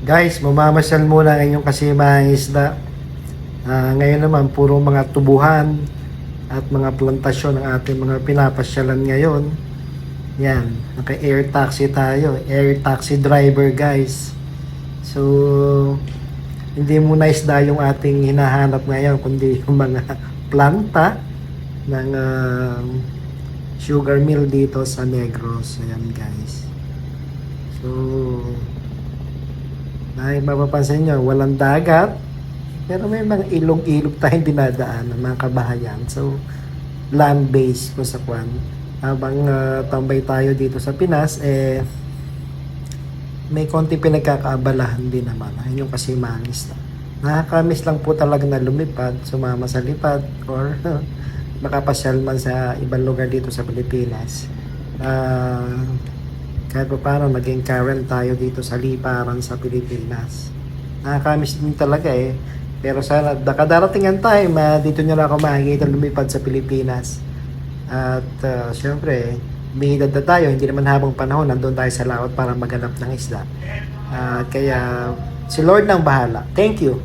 Guys, mamamasyal muna ngayon kasi mga isda. Ngayon naman, puro mga tubuhan at mga plantasyon ang ating mga pinapasyalan ngayon. Yan, naka-air taxi tayo. Air taxi driver, guys. So, hindi muna isda yung ating hinahanap ngayon, kundi yung mga planta ng sugar mill dito sa Negros. Ayan, guys. So, ay mapapansin nyo, walang dagat, pero may mga ilog-ilog tayong dinadaan ng mga kabahayan. So, land-based ko sa kwan. Habang tambay tayo dito sa Pinas, may konti pinagkakaabalahan din naman. Ayun yung kasi mangis na. Nakakamiss lang po talaga na lumipad, sumama sa lipad, or makapasyal man sa ibang lugar dito sa Pilipinas. Kahit pa paano naging current tayo dito sa liparan sa Pilipinas. Nakakamiss din talaga Pero sana nakadarating ang time, dito nyo na ako makikita lumipad sa Pilipinas. At syempre, umihidad na tayo, hindi naman habang panahon, nandun tayo sa laot para maghanap ng isda. Kaya si Lord nang bahala. Thank you.